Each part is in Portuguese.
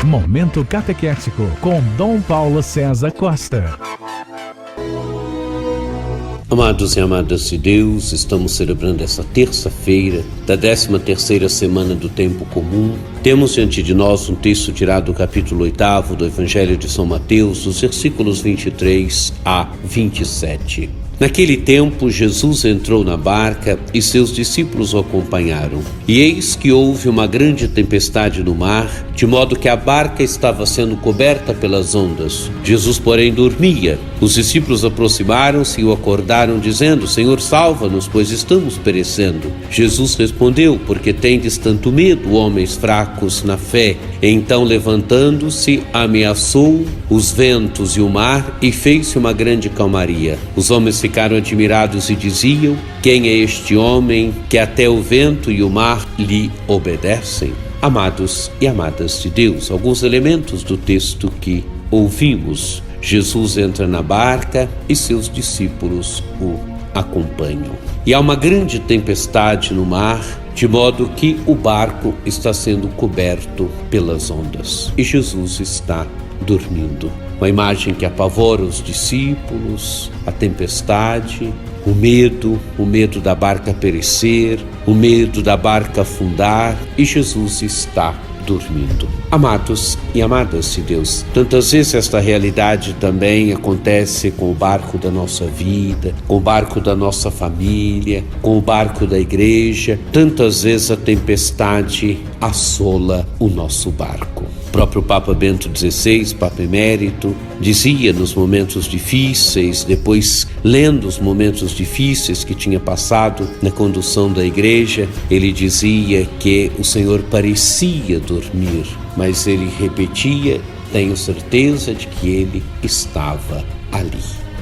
Momento Catequético com Dom Paulo César Costa. Amados e amadas de Deus, estamos celebrando esta terça-feira da 13ª semana do Tempo Comum. Temos diante de nós um texto tirado do capítulo 8º do Evangelho de São Mateus, dos versículos 23 a 27. Naquele tempo, Jesus entrou na barca e seus discípulos o acompanharam. E eis que houve uma grande tempestade no mar, de modo que a barca estava sendo coberta pelas ondas. Jesus, porém, dormia. Os discípulos aproximaram-se e o acordaram, dizendo: Senhor, salva-nos, pois estamos perecendo. Jesus respondeu: Por que tendes tanto medo, homens fracos na fé? Então, levantando-se, ameaçou os ventos e o mar, e fez-se uma grande calmaria. Os homens ficaram admirados e diziam: Quem é este homem que até o vento e o mar lhe obedecem? Amados e amadas de Deus, alguns elementos do texto que ouvimos. Jesus entra na barca e seus discípulos o acompanham. E há uma grande tempestade no mar, de modo que o barco está sendo coberto pelas ondas. E Jesus está dormindo. Uma imagem que apavora os discípulos, a tempestade, o medo da barca perecer, o medo da barca afundar, e Jesus está dormindo. Amados e amadas de Deus, tantas vezes esta realidade também acontece com o barco da nossa vida, com o barco da nossa família, com o barco da igreja. Tantas vezes a tempestade assola o nosso barco. O próprio Papa Bento XVI, Papa Emérito, dizia nos momentos difíceis, depois lendo os momentos difíceis que tinha passado na condução da igreja, ele dizia que o Senhor parecia dormir, mas ele repetia: tenho certeza de que ele estava ali.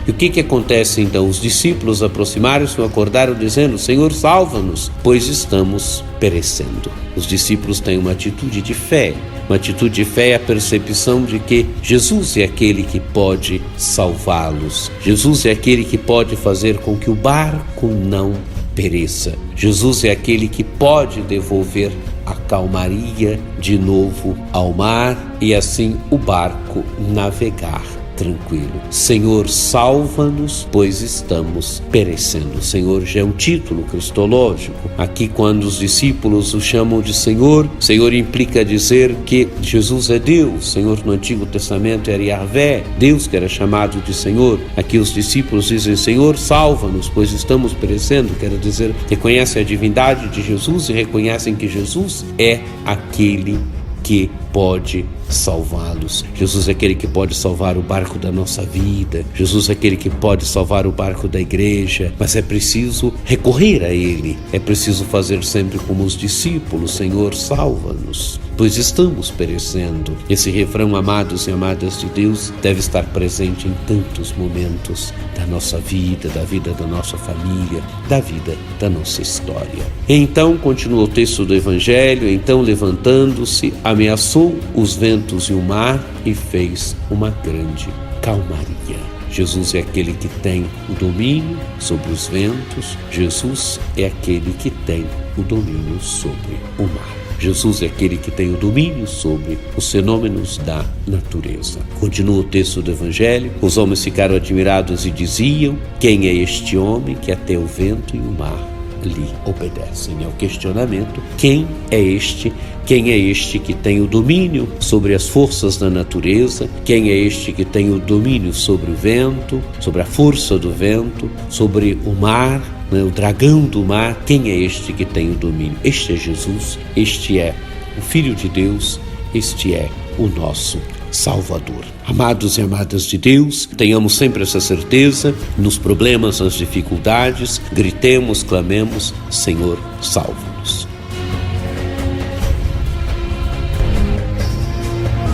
E o que acontece então? Os discípulos aproximaram-se e acordaram dizendo: Senhor, salva-nos, pois estamos perecendo. Os discípulos têm uma atitude de fé. Uma atitude de fé é a percepção de que Jesus é aquele que pode salvá-los. Jesus é aquele que pode fazer com que o barco não pereça. Jesus é aquele que pode devolver a calmaria de novo ao mar e assim o barco navegar tranquilo. Senhor, salva-nos, pois estamos perecendo. Senhor já é um título cristológico. Aqui, quando os discípulos o chamam de Senhor, Senhor implica dizer que Jesus é Deus. Senhor no Antigo Testamento era Yahvé, Deus que era chamado de Senhor. Aqui os discípulos dizem: Senhor, salva-nos, pois estamos perecendo. Quer dizer, reconhecem a divindade de Jesus e reconhecem que Jesus é aquele que pode salvá-los. Jesus é aquele que pode salvar o barco da nossa vida. Jesus é aquele que pode salvar o barco da igreja. Mas é preciso recorrer a Ele. É preciso fazer sempre como os discípulos: Senhor, salva-nos, pois estamos perecendo. Esse refrão, amados e amadas de Deus, deve estar presente em tantos momentos da nossa vida, da vida da nossa família, da vida da nossa história. Então, continua o texto do Evangelho: então, levantando-se, ameaçou os ventos e o mar e fez uma grande calmaria. Jesus é aquele que tem o domínio sobre os ventos. Jesus é aquele que tem o domínio sobre o mar. Jesus é aquele que tem o domínio sobre os fenômenos da natureza. Continua o texto do Evangelho: os homens ficaram admirados e diziam: quem é este homem que até o vento e o mar lhe obedecem? É o questionamento: quem é este? Quem é este que tem o domínio sobre as forças da natureza? Quem é este que tem o domínio sobre o vento, sobre a força do vento, sobre o mar, o dragão do mar? Quem é este que tem o domínio? Este é Jesus, este é o Filho de Deus, este é o nosso Salvador. Amados e amadas de Deus, tenhamos sempre essa certeza: nos problemas, nas dificuldades, gritemos, clamemos: Senhor, salva-nos.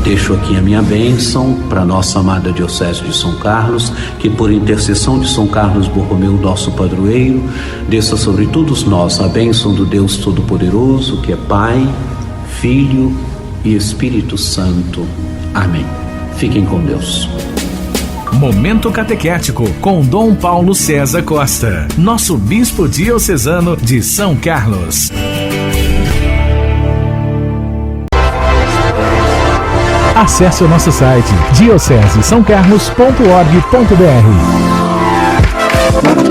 Deixo aqui a minha bênção para a nossa amada Diocese de São Carlos, que por intercessão de São Carlos Borromeu, nosso padroeiro, desça sobre todos nós a bênção do Deus Todo-Poderoso, que é Pai, Filho e Espírito Santo. Amém. Fiquem com Deus. Momento Catequético com Dom Paulo César Costa, nosso Bispo Diocesano de São Carlos. Acesse o nosso site diocesesaocarlos.org.br.